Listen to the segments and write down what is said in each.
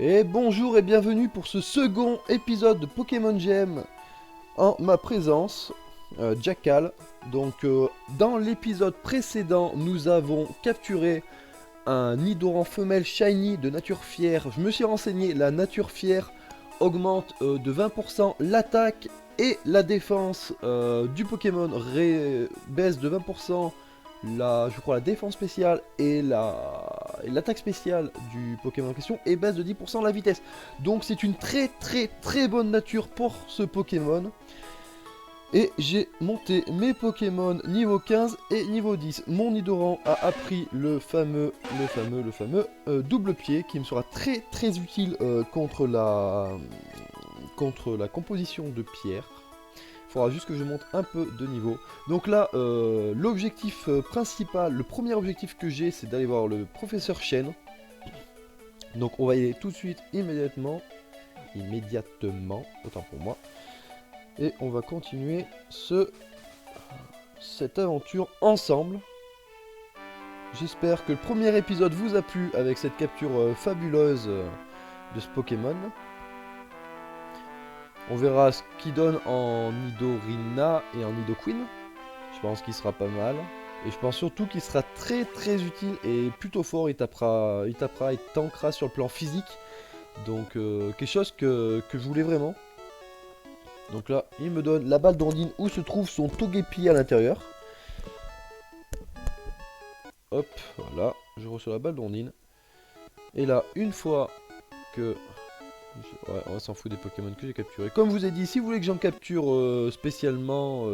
Et bonjour et bienvenue pour ce second épisode de Pokémon GM en ma présence, Jackal. Donc dans l'épisode précédent, nous avons capturé un Nidoran femelle shiny de nature fière. Je me suis renseigné, la nature fière augmente de 20% l'attaque et la défense du Pokémon, baisse de 20% je crois la défense spéciale et l'attaque spéciale du Pokémon en question, et baisse de 10% la vitesse. Donc c'est une très bonne nature pour ce Pokémon. Et j'ai monté mes Pokémon niveau 15 et niveau 10. Mon Nidoran a appris le fameux double pied qui me sera très utile contre la composition de pierre. Il faudra juste que je monte un peu de niveau. Donc là, l'objectif principal, le premier objectif que j'ai, c'est d'aller voir le professeur Chen. Donc on va y aller tout de suite, immédiatement, autant pour moi. Et on va continuer cette aventure ensemble. J'espère que le premier épisode vous a plu avec cette capture fabuleuse de ce Pokémon. On verra ce qu'il donne en Nidorina et en Nidoqueen. Je pense qu'il sera pas mal. Et je pense surtout qu'il sera très utile et plutôt fort. Il tapera, il tankera sur le plan physique. Donc quelque chose que je voulais vraiment. Donc là, il me donne la balle d'Ondine où se trouve son Togepi à l'intérieur. Hop, voilà. Je reçois la balle d'Ondine. Et là, une fois que... Ouais, on s'en fout des Pokémon que j'ai capturés. Comme je vous ai dit, si vous voulez que j'en capture spécialement,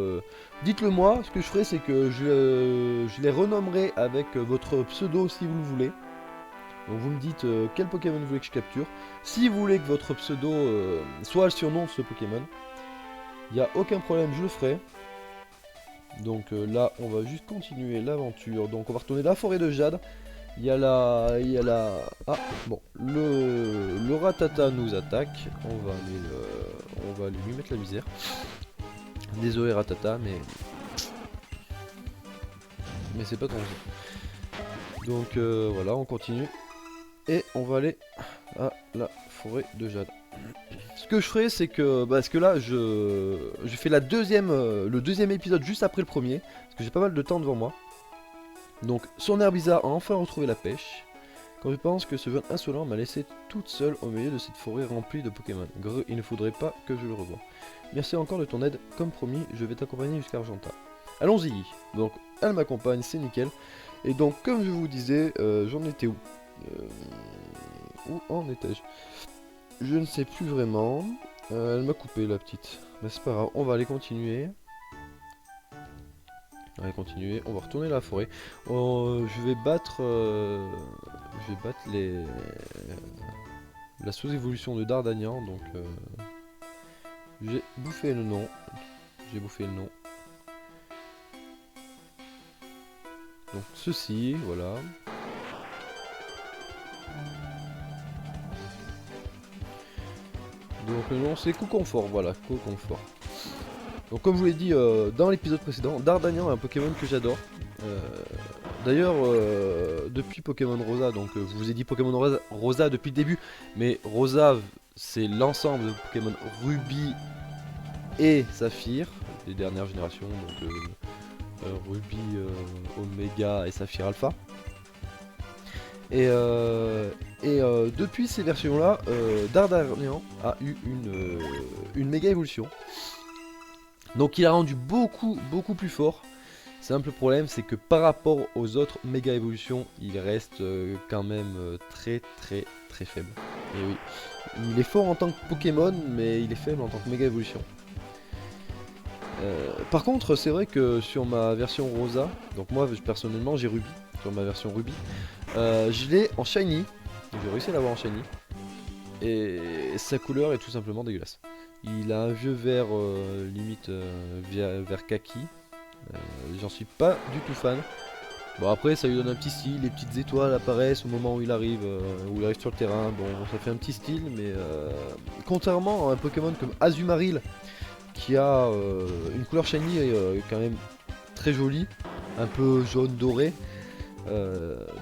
dites-le moi. Ce que je ferai, c'est que je les renommerai avec votre pseudo si vous le voulez. Donc vous me dites quel Pokémon vous voulez que je capture. Si vous voulez que votre pseudo soit le surnom de ce Pokémon, il n'y a aucun problème, je le ferai. Donc là, on va juste continuer l'aventure. Donc on va retourner dans la forêt de Jade. Il y a la... Ah, bon, le Rattata nous attaque. On va aller lui mettre la misère. Désolé Rattata, mais c'est pas ton jeu. Donc voilà, on continue. Et on va aller à la forêt de Jade. Ce que je ferai, c'est que... Parce que là, je fais le deuxième épisode juste après le premier. Parce que j'ai pas mal de temps devant moi. Donc, son Herbisa a enfin retrouvé la pêche. Quand je pense que ce jeune insolent m'a laissé toute seule au milieu de cette forêt remplie de Pokémon. Greu, il ne faudrait pas que je le revoie. Merci encore de ton aide. Comme promis, je vais t'accompagner jusqu'à Argenta. Allons-y. Donc, elle m'accompagne, c'est nickel. Et donc, comme je vous disais, j'en étais où Où en étais-je? Je ne sais plus vraiment. Elle m'a coupé, la petite. Mais c'est pas grave, on va aller continuer. On va retourner à la forêt. Je vais battre la sous-évolution de Dardanian, donc j'ai bouffé le nom. Donc ceci, voilà. Donc le nom c'est Coconfort, voilà, Coconfort. Donc comme je vous l'ai dit dans l'épisode précédent, Dardanian est un Pokémon que j'adore. D'ailleurs, depuis Pokémon Rosa, donc je vous ai dit Pokémon Rosa depuis le début, mais Rosa c'est l'ensemble de Pokémon Ruby et Saphir, des dernières générations, donc Ruby, Omega et Saphir Alpha. Et depuis ces versions-là, Dardanian a eu une méga évolution. Donc il a rendu beaucoup plus fort. Simple problème, c'est que par rapport aux autres méga évolutions, il reste quand même très faible. Et oui, il est fort en tant que Pokémon, mais il est faible en tant que méga évolution. Par contre, c'est vrai que sur ma version Rosa, donc moi personnellement j'ai Ruby, sur ma version Ruby, je l'ai en Shiny, donc j'ai réussi à l'avoir en Shiny, et sa couleur est tout simplement dégueulasse. Il a un vieux vert limite vert kaki. J'en suis pas du tout fan. Bon après ça lui donne un petit style, les petites étoiles apparaissent au moment où il arrive sur le terrain. Bon ça fait un petit style, mais contrairement à un Pokémon comme Azumarill qui a une couleur shiny quand même très jolie, un peu jaune doré,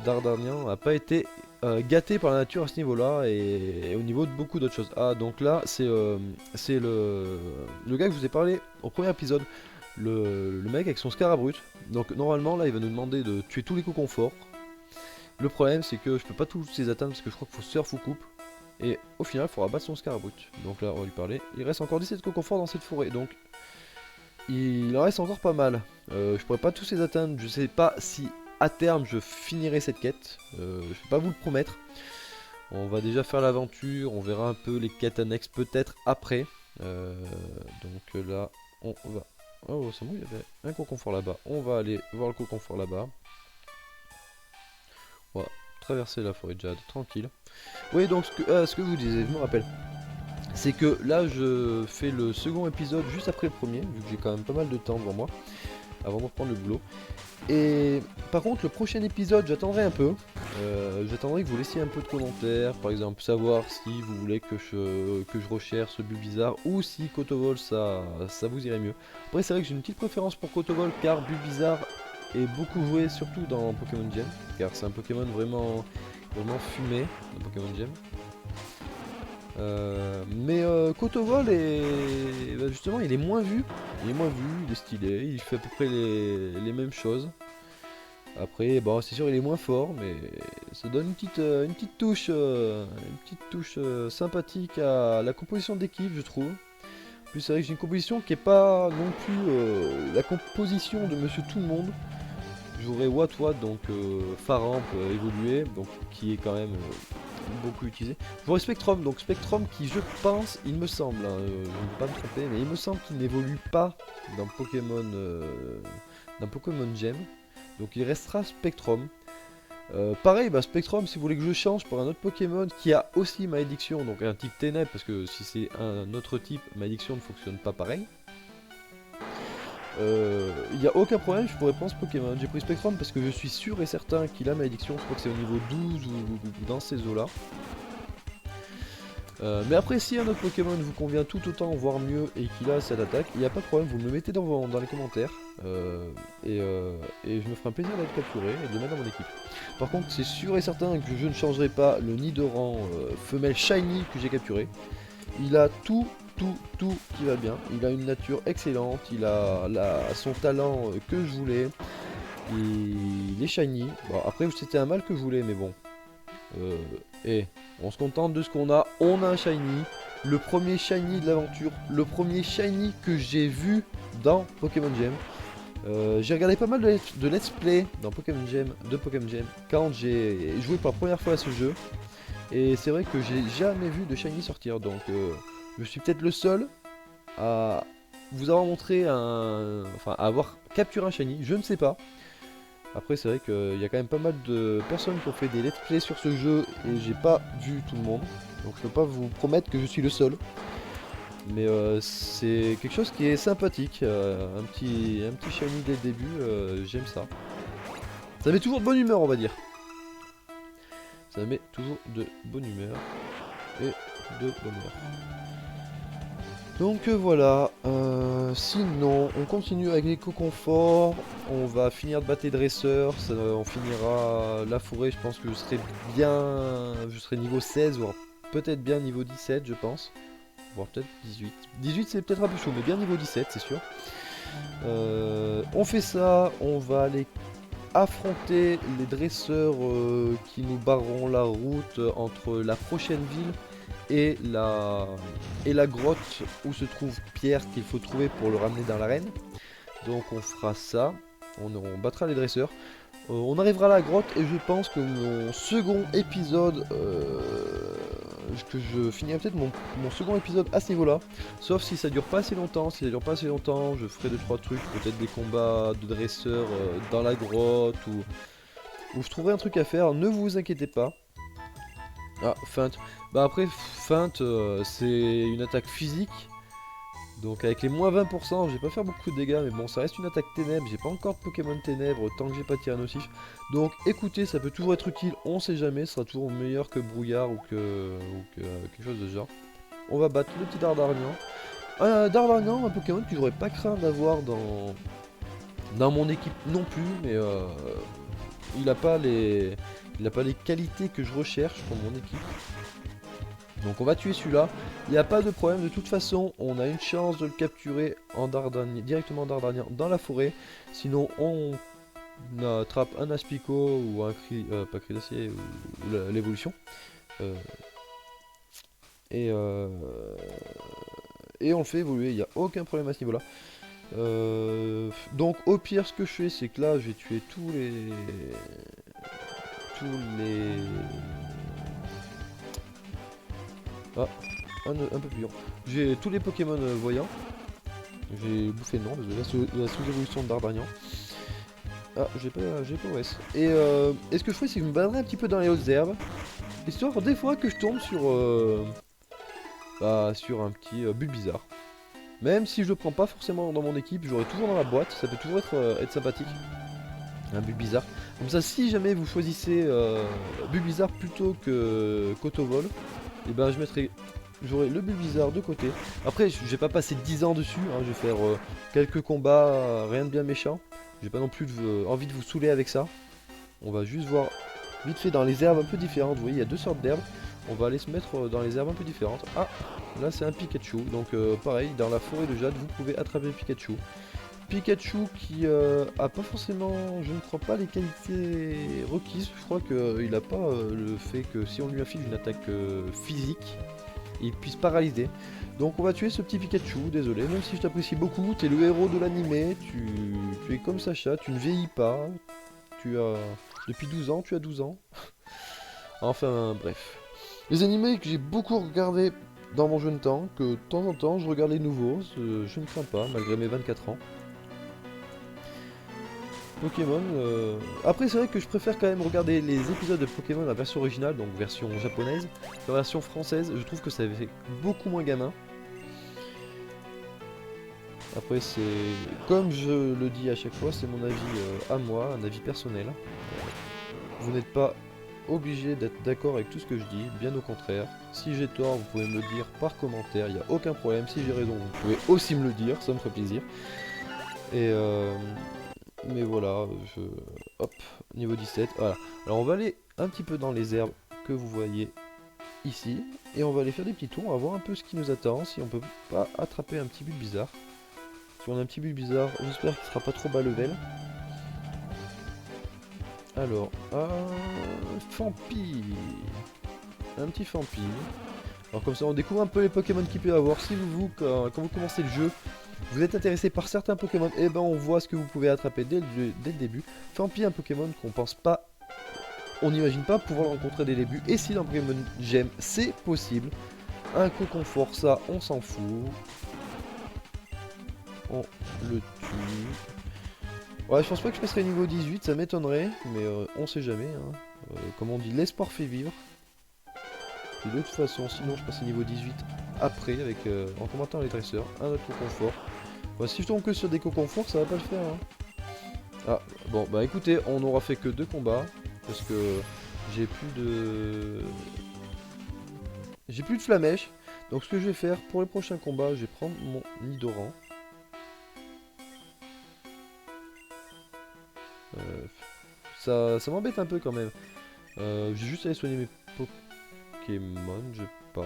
Dardanian a pas été gâté par la nature à ce niveau-là et au niveau de beaucoup d'autres choses. Ah, donc là, c'est le gars que je vous ai parlé au premier épisode, le mec avec son Scarabrut. Donc normalement, là, il va nous demander de tuer tous les co-conforts. Le problème, c'est que je peux pas tous les atteindre parce que je crois qu'il faut surf ou coupe. Et au final, il faudra battre son Scarabrut. Donc là, on va lui parler. Il reste encore 17 co-conforts dans cette forêt, donc il en reste encore pas mal. Je pourrais pas tous les atteindre, je sais pas si à terme je finirai cette quête. Je peux pas vous le promettre. On va déjà faire l'aventure, on verra un peu les quêtes annexes peut-être après. Donc là, on va... Oh, c'est bon, il y avait un co-confort là-bas. On va aller voir le co-confort là-bas. On va traverser la forêt de Jade, tranquille. Oui, donc ce que je vous disais, je me rappelle. C'est que là je fais le second épisode juste après le premier, vu que j'ai quand même pas mal de temps devant moi, avant de reprendre le boulot. Et par contre le prochain épisode j'attendrai un peu, j'attendrai que vous laissiez un peu de commentaires, par exemple savoir si vous voulez que je recherche ce Bulbizarre ou si Kotovol ça vous irait mieux. Après c'est vrai que j'ai une petite préférence pour Kotovol car Bulbizarre est beaucoup joué surtout dans Pokémon Gem, car c'est un Pokémon vraiment fumé dans Pokémon Gem. Mais Kotovol bah, justement il est moins vu, il est stylé, il fait à peu près les mêmes choses. Après bon c'est sûr il est moins fort mais ça donne une petite touche, sympathique à la composition d'équipe je trouve. En plus c'est vrai que j'ai une composition qui est pas non plus la composition de Monsieur Tout le Monde. J'aurais Watwat donc Faramp évolué donc qui est quand même beaucoup utilisé. J'aurais Spectrum, donc Spectrum qui je pense, il me semble, hein, je ne vais pas me tromper, mais il me semble qu'il n'évolue pas dans Pokémon Gem. Donc il restera Spectrum. Pareil, bah, Spectrum, si vous voulez que je change pour un autre Pokémon qui a aussi Malédiction, donc un type Ténèbres, parce que si c'est un autre type, Malédiction ne fonctionne pas pareil. Il n'y a aucun problème, je pourrais prendre ce Pokémon. J'ai pris Spectrum parce que je suis sûr et certain qu'il a Malédiction, je crois que c'est au niveau 12 ou dans ces eaux là. Mais après si un autre Pokémon vous convient tout autant, voire mieux, et qu'il a cette attaque, il n'y a pas de problème, vous me le mettez dans les commentaires. Et je me ferai un plaisir d'être capturé et de le mettre dans mon équipe. Par contre c'est sûr et certain que je ne changerai pas le Nidoran femelle Shiny que j'ai capturé. Il a tout qui va bien, il a une nature excellente, il a son talent que je voulais, il est shiny. Bon après c'était un mâle que je voulais mais bon, et on se contente de ce qu'on a, on a un shiny, le premier shiny de l'aventure, le premier shiny que j'ai vu dans Pokémon Gem. J'ai regardé pas mal de let's play dans Pokémon Gem, quand j'ai joué pour la première fois à ce jeu. Et c'est vrai que j'ai jamais vu de shiny sortir, donc je suis peut-être le seul à vous avoir montré enfin à avoir capturé un shiny, je ne sais pas. Après c'est vrai qu'il y a quand même pas mal de personnes qui ont fait des let's play sur ce jeu et j'ai pas vu tout le monde. Donc je peux pas vous promettre que je suis le seul. Mais c'est quelque chose qui est sympathique, un petit shiny dès le début, j'aime ça. Ça met toujours de bonne humeur on va dire. Ça met toujours de bonne humeur et de bonheur. Donc voilà, sinon on continue avec les co-conforts, on va finir de battre les dresseurs, on finira la forêt, je pense que je serai niveau 16 voire peut-être bien niveau 17 je pense, voire peut-être 18. 18 c'est peut-être un peu chaud mais bien niveau 17 c'est sûr. On fait ça, on va aller affronter les dresseurs qui nous barreront la route entre la prochaine ville et la grotte où se trouve Pierre qu'il faut trouver pour le ramener dans l'arène. Donc on fera ça, on battra les dresseurs. On arrivera à la grotte et je pense que mon second épisode, que je finirai peut-être mon second épisode à ce niveau là. Sauf si ça dure pas assez longtemps, je ferai 2-3 trucs, peut-être des combats de dresseurs dans la grotte ou je trouverai un truc à faire, ne vous inquiétez pas. Ah, feinte. Bah après, feinte, c'est une attaque physique. Donc avec les moins 20%, je vais pas faire beaucoup de dégâts, mais bon, ça reste une attaque ténèbres. J'ai pas encore de Pokémon ténèbres tant que j'ai pas tiré nocif. Donc écoutez, ça peut toujours être utile, on sait jamais, ce sera toujours meilleur que brouillard ou que quelque chose de ce genre. On va battre le petit Dardarnian. Dardarnian, un Pokémon que j'aurais pas craint d'avoir dans mon équipe non plus, mais il a pas les qualités que je recherche pour mon équipe. Donc on va tuer celui-là. Il n'y a pas de problème, de toute façon, on a une chance de le capturer en Dardania, directement en Dardania dans la forêt. Sinon on attrape un Aspico ou un pas cri d'acier ou l'évolution. Euh, et, euh, et on le fait évoluer, il n'y a aucun problème à ce niveau-là. Donc au pire ce que je fais c'est que là je vais tuer tous les ah un peu plus long. J'ai tous les Pokémon voyants. J'ai bouffé non désolé la sous-évolution de Dardanian. Ah j'ai pas OS. Et ce que je fais c'est que je me baladerai un petit peu dans les hautes herbes. Histoire des fois que je tombe sur sur un petit Bulbizarre. Même si je le prends pas forcément dans mon équipe, j'aurai toujours dans la boîte, ça peut toujours être sympathique. Un Bulbizarre. Comme ça, si jamais vous choisissez Bulbizarre plutôt que Kotovol, et ben j'aurai le Bulbizarre de côté. Après, je vais pas passer 10 ans dessus, hein, je vais faire quelques combats, rien de bien méchant. J'ai pas non plus envie de vous saouler avec ça. On va juste voir vite fait dans les herbes un peu différentes. Vous voyez, il y a deux sortes d'herbes. On va aller se mettre dans les herbes un peu différentes. Ah, là c'est un Pikachu. Donc pareil, dans la forêt de Jade, vous pouvez attraper Pikachu. Pikachu qui a pas forcément, je ne crois pas, les qualités requises. Je crois qu'il n'a pas le fait que si on lui affile une attaque physique, il puisse paralyser. Donc on va tuer ce petit Pikachu, désolé, même si je t'apprécie beaucoup, t'es le héros de l'animé, tu es comme Sacha, tu ne vieillis pas, tu as... Depuis 12 ans, tu as 12 ans. Enfin bref. Les animés que j'ai beaucoup regardé dans mon jeune temps, que de temps en temps je regarde les nouveaux, je ne crains pas, malgré mes 24 ans. Pokémon. Après, c'est vrai que je préfère quand même regarder les épisodes de Pokémon, la version originale, donc version japonaise. La version française, je trouve que ça fait beaucoup moins gamin. Après, c'est comme je le dis à chaque fois, c'est mon avis à moi, un avis personnel. Vous n'êtes pas obligé d'être d'accord avec tout ce que je dis, bien au contraire. Si j'ai tort, vous pouvez me le dire par commentaire, il n'y a aucun problème. Si j'ai raison, vous pouvez aussi me le dire, ça me ferait plaisir. Et mais voilà, hop, niveau 17, voilà. Alors on va aller un petit peu dans les herbes que vous voyez ici, et on va aller faire des petits tours, on va voir un peu ce qui nous attend, si on peut pas attraper un petit Bulbizarre. Si on a un petit Bulbizarre, j'espère qu'il sera pas trop bas level. Alors, Fampi, un petit Fampi. Alors comme ça on découvre un peu les Pokémon qu'il peut y avoir. Si quand vous commencez le jeu, vous êtes intéressé par certains Pokémon, et ben on voit ce que vous pouvez attraper dès le début. Fampi, un Pokémon qu'on pense pas, on n'imagine pas pouvoir le rencontrer dès le début. Et si dans Pokémon Gem, c'est possible. Un Coconfort, ça on s'en fout. On le tue. Ouais, je pense pas que je passerai niveau 18, ça m'étonnerait, mais on sait jamais. Hein. Comme on dit, l'espoir fait vivre. Et de toute façon, sinon je passe niveau 18 après, avec en combattant les dresseurs, un autre Coconfort. Bah, si je tombe que sur des Coconforts, ça va pas le faire. Hein. Ah, bon, bah écoutez, on n'aura fait que 2 combats, parce que j'ai plus de... J'ai plus de Flamèche. Donc ce que je vais faire, pour les prochains combats, je vais prendre mon Nidoran. Ça m'embête un peu quand même. J'ai juste aller soigner mes Pokémon, je pense.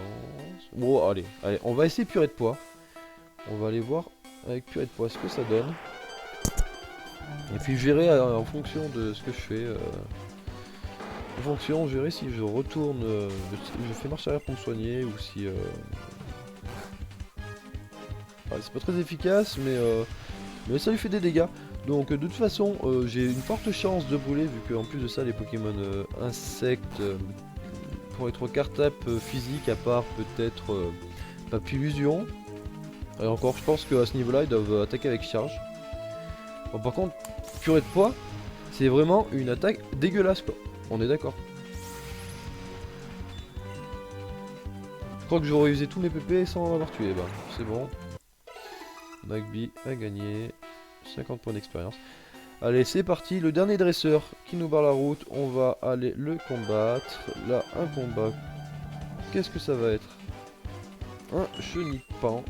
Bon, allez, on va essayer purée de poids. On va aller voir avec purée de poids ce que ça donne. Et puis je verrai en fonction de ce que je fais. En fonction, je verrai si je retourne, je fais marche arrière pour me soigner ou si... c'est pas très efficace, mais ça lui fait des dégâts. Donc de toute façon, j'ai une forte chance de brûler, vu qu'en plus de ça, les Pokémon insectes pour être cartape physique, à part peut-être Papillusion. Et encore, je pense qu'à ce niveau-là, ils doivent attaquer avec charge. Bon, par contre, purée de poids, c'est vraiment une attaque dégueulasse, quoi. On est d'accord. Je crois que j'aurais usé tous mes PP sans l'avoir tué. Bah, c'est bon. Magby a gagné 50 points d'expérience. Allez, c'est parti. Le dernier dresseur qui nous barre la route, on va aller le combattre. Là, un combat. Qu'est-ce que ça va être? Un Chenipan.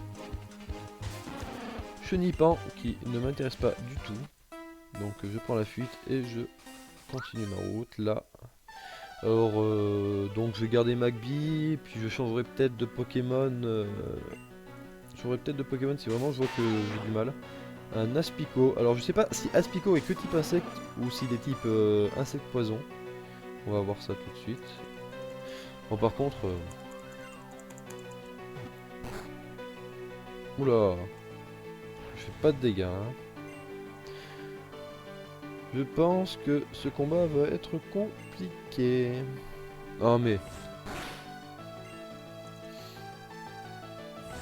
Chenipan qui ne m'intéresse pas du tout. Donc je prends la fuite et je continue ma route là. Alors donc je vais garder Magby, puis je changerai peut-être de Pokémon. J'aurai peut-être de Pokémon si vraiment je vois que j'ai du mal. Un Aspico. Alors je sais pas si Aspico est que type insecte ou s'il est type insecte poison. On va voir ça tout de suite. Bon par contre... Oula. Je fais pas de dégâts. Hein. Je pense que ce combat va être compliqué. Oh mais...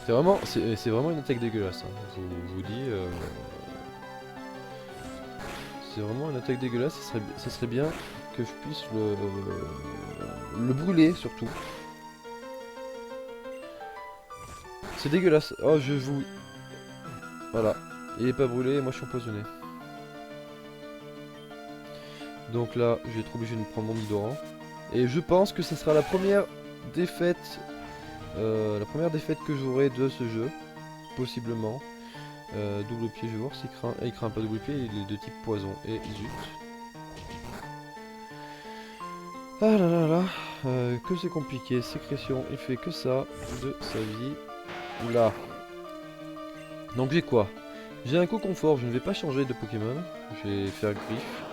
C'est vraiment une attaque dégueulasse. Hein. Je vous dis... C'est vraiment une attaque dégueulasse. Ça serait bien que je puisse le brûler surtout. C'est dégueulasse. Oh je vous... Voilà. Il est pas brûlé et moi je suis empoisonné. Donc là, je vais être obligé de prendre mon Nidoran. Et je pense que ce sera la première défaite. La première défaite que j'aurai de ce jeu. Possiblement. Double pied, je vais voir s'il craint. Ah, il craint pas double pied, il est de type poison. Et zut. Ah là là là. Que c'est compliqué. Sécrétion, il fait que ça de sa vie. Là. Donc j'ai quoi? J'ai un co-confort, je ne vais pas changer de Pokémon. Je vais faire griffe.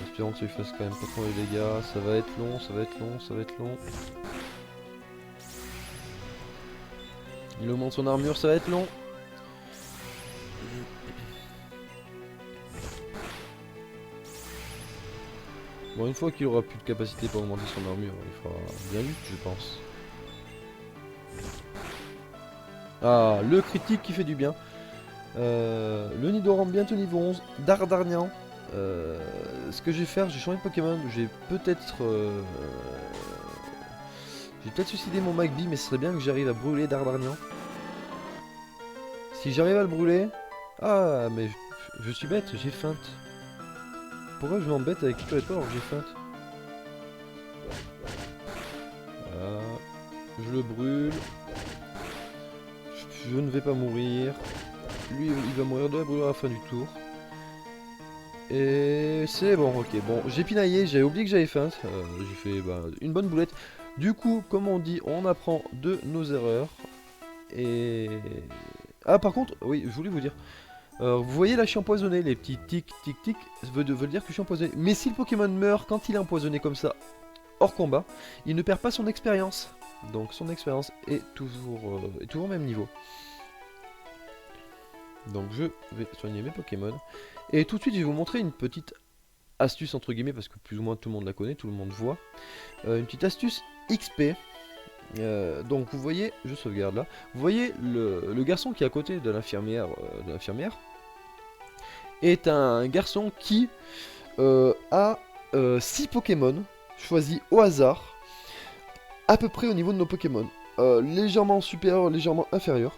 Espérons que ça lui fasse quand même pas trop les dégâts. Ça va être long, ça va être long, ça va être long. Il augmente son armure, ça va être long. Bon, une fois qu'il aura plus de capacité pour augmenter son armure, il fera bien lutte, je pense. Ah, le critique qui fait du bien. Le Nidoran bientôt niveau 11. Dardarnian. Ce que je vais faire, j'ai changé de Pokémon. J'ai peut-être suicidé mon Magby, mais ce serait bien que j'arrive à brûler Dardarnian. Si j'arrive à le brûler... Ah, mais je suis bête, j'ai feinte. Pourquoi je m'embête avec Kiko et toi alors que j'ai feinte? Voilà. Je le brûle. Je ne vais pas mourir. Lui, il va mourir de la brûlure à la fin du tour. Et c'est bon, ok. Bon, j'ai pinaillé, j'avais oublié que j'avais feinte. J'ai fait une bonne boulette. Du coup, comme on dit, on apprend de nos erreurs. Et... Ah, par contre, oui, je voulais vous dire. Vous voyez là, je suis empoisonné. Les petits tic tic tic veulent dire que je suis empoisonné. Mais si le Pokémon meurt quand il est empoisonné comme ça, hors combat, il ne perd pas son expérience. Donc son expérience est toujours au même niveau. Donc je vais soigner mes Pokémon. Et tout de suite je vais vous montrer une petite astuce entre guillemets, parce que plus ou moins tout le monde la connaît, tout le monde voit. Une petite astuce XP. Donc vous voyez, je sauvegarde là. Vous voyez le garçon qui est à côté de l'infirmière est un garçon qui a 6 Pokémon choisis au hasard, à peu près au niveau de nos Pokémon. Légèrement supérieur, légèrement inférieur.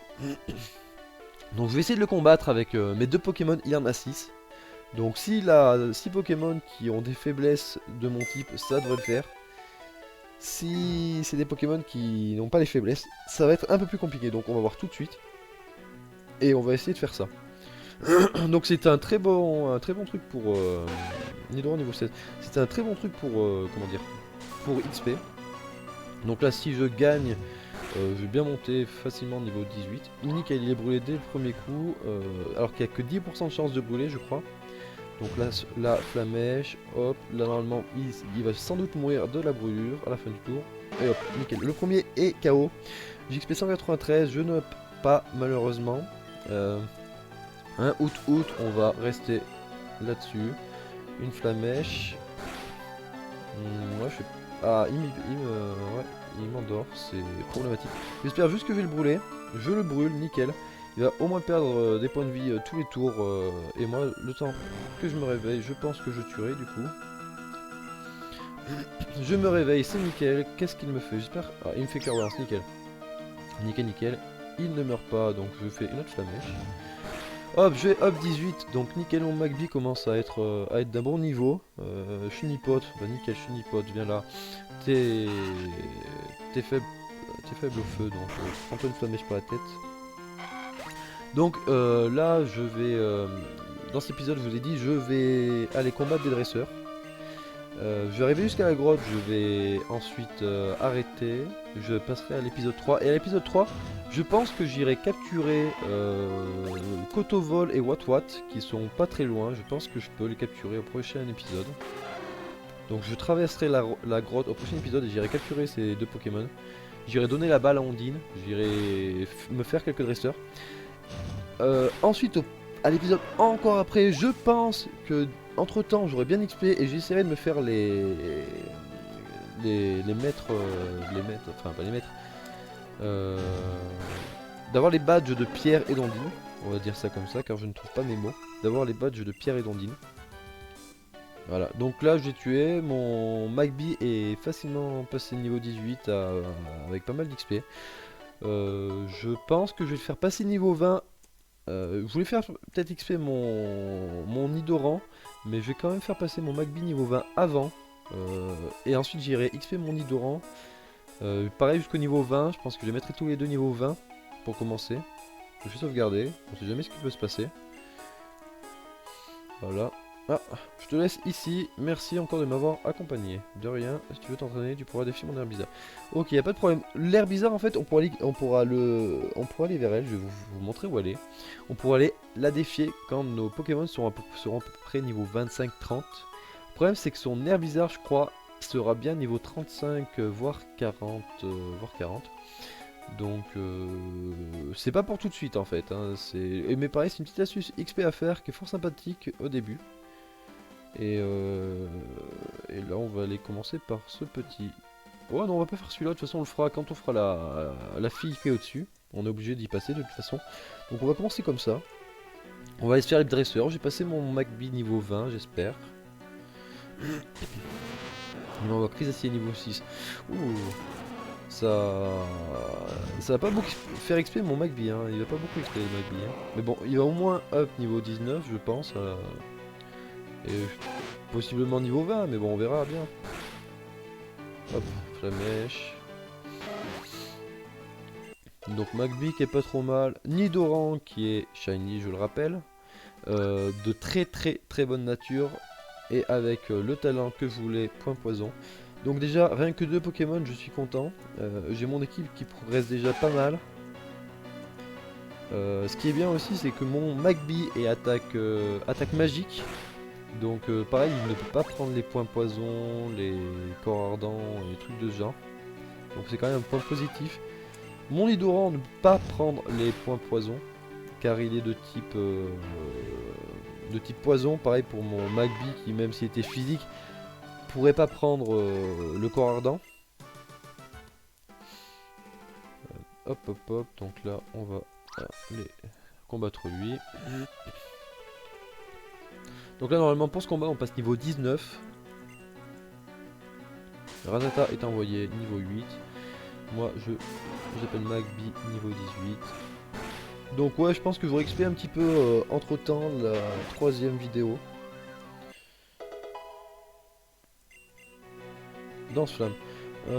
Donc je vais essayer de le combattre avec mes 2 Pokémon, il en a 6. Donc s'il a 6 Pokémon qui ont des faiblesses de mon type, ça devrait le faire. Si c'est des Pokémon qui n'ont pas les faiblesses, ça va être un peu plus compliqué. Donc on va voir tout de suite. Et on va essayer de faire ça. Donc c'est un très bon truc pour Nidoran niveau 16. C'est un très bon truc pour comment dire, pour XP. Donc là si je gagne, je vais bien monter facilement niveau 18. Nickel, il est brûlé dès le premier coup, alors qu'il n'y a que 10% de chance de brûler je crois. Donc là, la flamèche, hop, là normalement il va sans doute mourir de la brûlure à la fin du tour. Et hop, nickel. Le premier est KO. JXP 193, je ne pas malheureusement. Un août, on va rester là-dessus. Une flamèche. Ouais, je sais pas. Ah, il m'endort, c'est problématique. J'espère juste que je vais le brûler. Je le brûle, nickel. Il va au moins perdre des points de vie tous les tours. Et moi, le temps que je me réveille, je pense que je tuerai du coup. Je me réveille, c'est nickel. Qu'est-ce qu'il me fait? J'espère... Ah, il me fait clairvoyance, nickel. Nickel, nickel. Il ne meurt pas, donc je fais une autre flamèche. Hop, j'ai hop 18, donc nickel, mon Magby commence à être d'un bon niveau. Chunipote, bah nickel, Chunipote, viens là. T'es faible au feu, donc prends-toi une flamèche par la tête. Donc là, je vais dans cet épisode, je vous ai dit, je vais aller combattre des dresseurs. Je vais arriver jusqu'à la grotte, je vais ensuite arrêter, je passerai à l'épisode 3. Et à l'épisode 3, je pense que j'irai capturer Kotovol et Watwat, qui sont pas très loin. Je pense que je peux les capturer au prochain épisode. Donc je traverserai la grotte au prochain épisode et j'irai capturer ces deux Pokémon. J'irai donner la balle à Ondine, j'irai me faire quelques dresseurs. Ensuite, à l'épisode encore après, je pense que entre temps j'aurai bien XP et j'essaierai de me faire les maîtres, enfin pas les maîtres, d'avoir les badges de Pierre et d'Ondine, on va dire ça comme ça car je ne trouve pas mes mots, d'avoir les badges de Pierre et d'Ondine. Voilà, donc là j'ai tué, mon Magby est facilement passé niveau 18 avec pas mal d'XP. Je pense que je vais le faire passer niveau 20. Je voulais faire peut-être XP mon Nidoran, mais je vais quand même faire passer mon Magby niveau 20 avant. Et ensuite j'irai XP mon Nidoran. Pareil jusqu'au niveau 20, je pense que je mettrai tous les deux niveau 20 pour commencer. Je vais sauvegarder, on sait jamais ce qui peut se passer. Voilà. Ah, je te laisse ici, merci encore de m'avoir accompagné. De rien, si tu veux t'entraîner, tu pourras défier mon air bizarre. Ok, y a pas de problème. L'air bizarre en fait, on pourra aller vers elle, je vais vous montrer où elle est. On pourra aller la défier quand nos Pokémon seront à peu près niveau 25-30. Le problème c'est que son air bizarre, je crois, sera bien niveau 35, voire 40, Donc c'est pas pour tout de suite en fait, hein. Mais pareil, c'est une petite astuce XP à faire qui est fort sympathique au début. Et là on va aller commencer par ce petit... Oh non, on va pas faire celui-là, de toute façon on le fera quand on fera la fille qui est au-dessus. On est obligé d'y passer de toute façon. Donc on va commencer comme ça. On va aller se faire les dresseurs. J'ai passé mon Magby niveau 20, j'espère. On va crise acier niveau 6. Ouh, ça va pas beaucoup faire XP mon Magby, hein. Il va pas beaucoup XP le Magby, hein. Mais bon, il va au moins up niveau 19 je pense. Et possiblement niveau 20, mais bon on verra bien. Hop, Flamèche. Donc Magby qui est pas trop mal. Nidoran qui est shiny, je le rappelle. De très bonne nature. Et avec le talent que je voulais, point poison. Donc déjà, rien que 2 Pokémon, je suis content. J'ai mon équipe qui progresse déjà pas mal. Ce qui est bien aussi, c'est que mon Magby est attaque magique. Donc pareil, il ne peut pas prendre les points poison, les corps ardents et les trucs de ce genre. Donc c'est quand même un point positif. Mon Nidoran ne peut pas prendre les points poison, car il est de type poison. Pareil pour mon Magby qui, même s'il était physique, pourrait pas prendre le corps ardent. Hop hop hop, donc là on va aller combattre lui. Donc là normalement pour ce combat on passe niveau 19. Rattata est envoyé niveau 8. Moi j'appelle Magby niveau 18. Donc ouais, je pense que je vais XP un petit peu entre temps la 3ème vidéo. Danse flamme. Je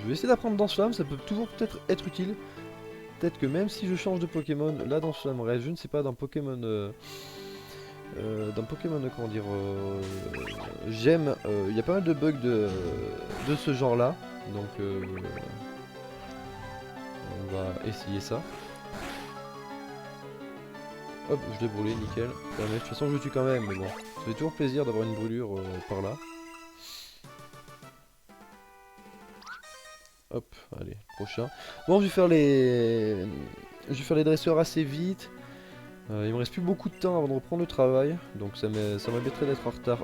vais essayer d'apprendre Danse flamme, ça peut toujours peut-être être utile. Peut-être que même si je change de Pokémon, la Danse flamme reste, je ne sais pas, dans Pokémon... comment dire... j'aime, il y a pas mal de bugs de ce genre là. Donc on va essayer ça. Hop, je l'ai brûlé, nickel. Mais de toute façon, je le tue quand même, mais bon. Ça fait toujours plaisir d'avoir une brûlure par là. Hop, allez, prochain. Bon, je vais faire les dresseurs assez vite. Il me reste plus beaucoup de temps avant de reprendre le travail. Donc ça m'embêterait d'être en retard.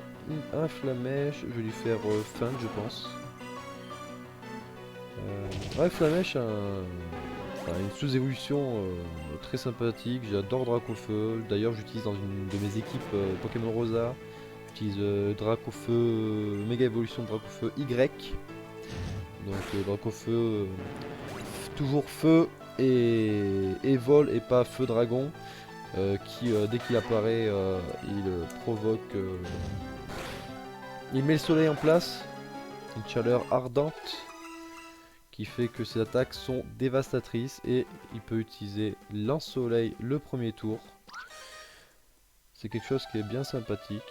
Un Flamèche, je vais lui faire Feint, je pense. Ouais, Flamèche a une sous-évolution très sympathique. J'adore Dracofeu. D'ailleurs, j'utilise dans une de mes équipes Pokémon Rosa. J'utilise Dracofeu, méga évolution de Dracofeu Y. Donc Dracofeu, toujours feu et vol et pas feu dragon. Qui dès qu'il apparaît, il provoque. Il met le soleil en place. Une chaleur ardente. qui fait que ses attaques sont dévastatrices et il peut utiliser lance-soleil le premier tour. C'est quelque chose qui est bien sympathique.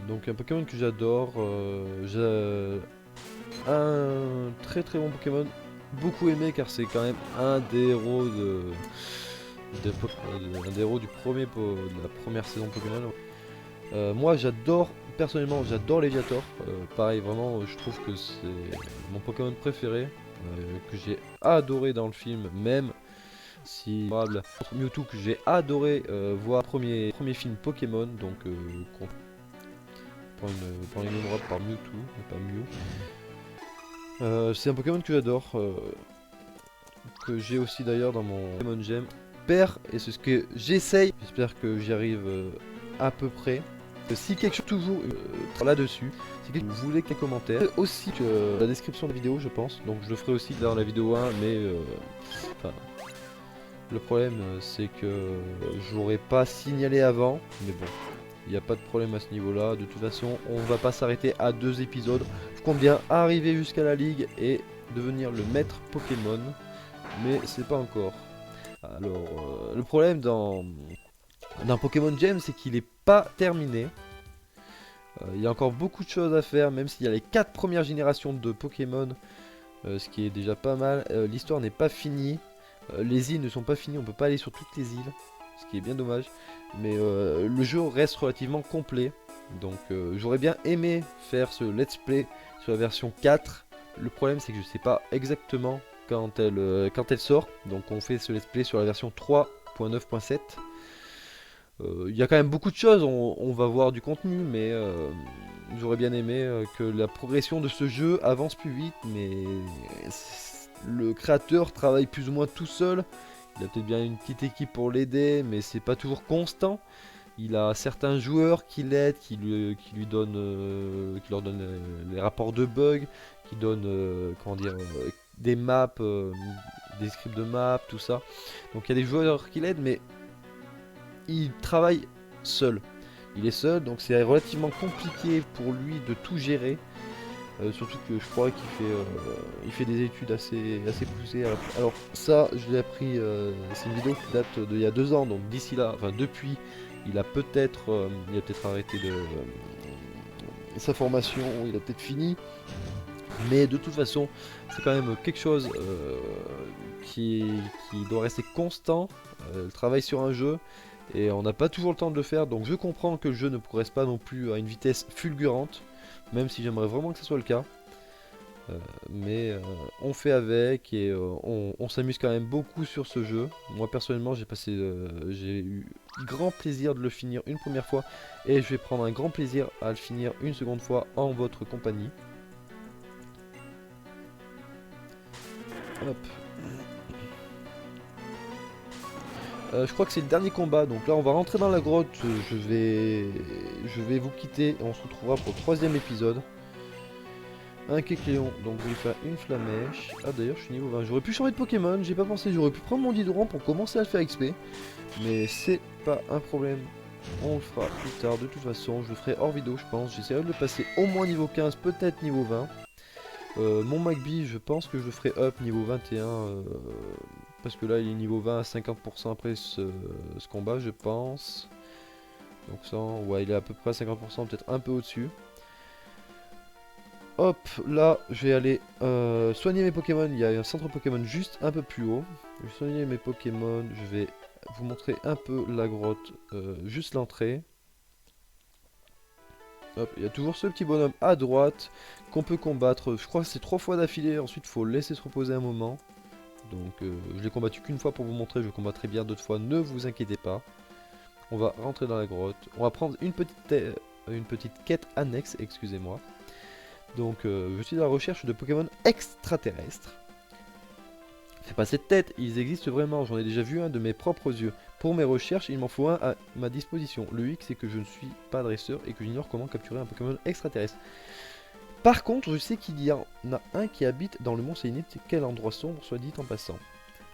Donc un Pokémon que j'adore, j'ai un très très bon Pokémon, beaucoup aimé car c'est quand même un des héros un des héros de la première saison Pokémon. Moi j'adore, personnellement j'adore Léviator, pareil vraiment je trouve que c'est mon Pokémon préféré, que j'ai adoré dans le film, même si Mewtwo que j'ai adoré voir premier film Pokémon, donc pour une Europe par Mewtwo, mais pas Mew. C'est un Pokémon que j'adore, que j'ai aussi d'ailleurs dans mon Pokémon Gem. Père, et c'est ce que j'essaye, j'espère que j'y arrive à peu près. Si quelque chose toujours là-dessus, si vous voulez quelques commentaires, aussi que la description de la vidéo je pense, donc je le ferai aussi dans la vidéo 1, mais le problème c'est que j'aurais pas signalé avant, mais bon, il n'y a pas de problème à ce niveau là, de toute façon on va pas s'arrêter à 2 épisodes, je compte bien arriver jusqu'à la ligue et devenir le maître Pokémon, mais c'est pas encore. Alors le problème d'un Pokémon Gem c'est qu'il est pas terminé. Il y a encore beaucoup de choses à faire, même s'il y a les 4 premières générations de Pokémon, ce qui est déjà pas mal. L'histoire n'est pas finie, les îles ne sont pas finies, on peut pas aller sur toutes les îles, ce qui est bien dommage. Mais le jeu reste relativement complet, donc j'aurais bien aimé faire ce let's play sur la version 4. Le problème c'est que je sais pas exactement quand elle sort, donc on fait ce let's play sur la version 3.9.7. Il y a quand même beaucoup de choses, on va voir du contenu, mais j'aurais bien aimé que la progression de ce jeu avance plus vite, mais le créateur travaille plus ou moins tout seul. Il a peut-être bien une petite équipe pour l'aider, mais c'est pas toujours constant. Il a certains joueurs qui l'aident, qui leur donnent les rapports de bugs, qui donnent comment dire, des maps, des scripts de maps, tout ça. Donc il y a des joueurs qui l'aident, mais il travaille seul. Il est seul, donc c'est relativement compliqué pour lui de tout gérer. Surtout que je crois qu'il fait des études assez poussées. Alors ça, je l'ai appris, c'est une vidéo qui date d'il y a 2 ans, donc d'ici là, enfin depuis, il a peut-être arrêté sa formation, il a peut-être fini. Mais de toute façon, c'est quand même quelque chose qui doit rester constant. Le travail sur un jeu. Et on n'a pas toujours le temps de le faire, donc je comprends que le jeu ne progresse pas non plus à une vitesse fulgurante, même si j'aimerais vraiment que ce soit le cas. Mais on fait avec et on s'amuse quand même beaucoup sur ce jeu. Moi personnellement j'ai eu grand plaisir de le finir une première fois et je vais prendre un grand plaisir à le finir une seconde fois en votre compagnie. Hop. Je crois que c'est le dernier combat, donc là on va rentrer dans la grotte, je vais vous quitter et on se retrouvera pour le 3ème épisode. Un Kecleon, donc je vais faire une Flamèche. Ah d'ailleurs je suis niveau 20, j'aurais pu changer de Pokémon, j'ai pas pensé, j'aurais pu prendre mon Didron pour commencer à le faire XP. Mais c'est pas un problème, on le fera plus tard de toute façon, je le ferai hors vidéo je pense, j'essaierai de le passer au moins niveau 15, peut-être niveau 20. Mon Magby je pense que je le ferai up niveau 21. Parce que là il est niveau 20 à 50% après ce combat je pense. Donc ça, ouais il est à peu près à 50%, peut-être un peu au-dessus. Hop, là je vais aller soigner mes Pokémon, il y a un centre Pokémon juste un peu plus haut. Je vais soigner mes Pokémon, je vais vous montrer un peu la grotte, juste l'entrée. Hop, il y a toujours ce petit bonhomme à droite qu'on peut combattre, je crois que c'est 3 fois d'affilée, ensuite il faut le laisser se reposer un moment. Donc je l'ai combattu qu'une fois pour vous montrer, je le combattrai bien d'autres fois, ne vous inquiétez pas. On va rentrer dans la grotte, on va prendre une petite quête annexe, excusez-moi. Donc je suis à la recherche de Pokémon extraterrestres. C'est pas cette tête, ils existent vraiment, j'en ai déjà vu un de mes propres yeux. Pour mes recherches, il m'en faut un à ma disposition. Le hic c'est que je ne suis pas dresseur et que j'ignore comment capturer un Pokémon extraterrestre. Par contre, je sais qu'il y en a un qui habite dans le Mont Sénite, quel endroit sombre, soit dit en passant.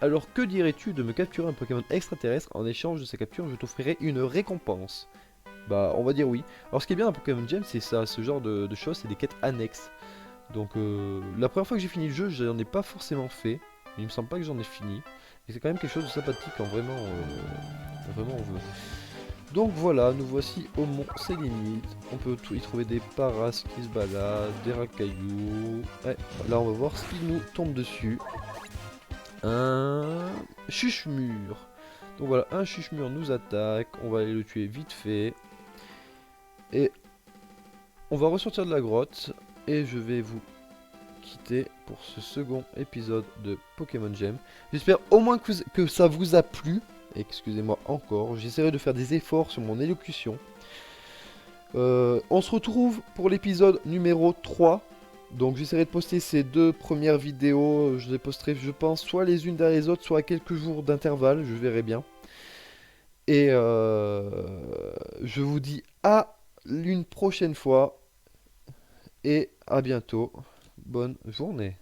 Alors que dirais-tu de me capturer un Pokémon extraterrestre, en échange de sa capture, je t'offrirai une récompense. Bah, on va dire oui. Alors ce qui est bien dans Pokémon Gem, c'est ça, ce genre de choses, c'est des quêtes annexes. Donc la première fois que j'ai fini le jeu, j'en ai pas forcément fait. Il me semble pas que j'en ai fini. Et c'est quand même quelque chose de sympathique quand vraiment on veut. Donc voilà, nous voici au mont Sélénite. On peut y trouver des paras qui se baladent, des racailloux. Ouais, là on va voir ce qui nous tombe dessus. Un chuchemure. Donc voilà, un chuchemure nous attaque. On va aller le tuer vite fait. Et on va ressortir de la grotte. Et je vais vous quitter pour ce second épisode de Pokémon Gem. J'espère au moins que ça vous a plu. Excusez-moi encore, j'essaierai de faire des efforts sur mon élocution. On se retrouve pour l'épisode numéro 3. Donc j'essaierai de poster ces 2 premières vidéos. Je les posterai, je pense, soit les unes derrière les autres, soit à quelques jours d'intervalle, je verrai bien. Et je vous dis à une prochaine fois. Et à bientôt. Bonne journée.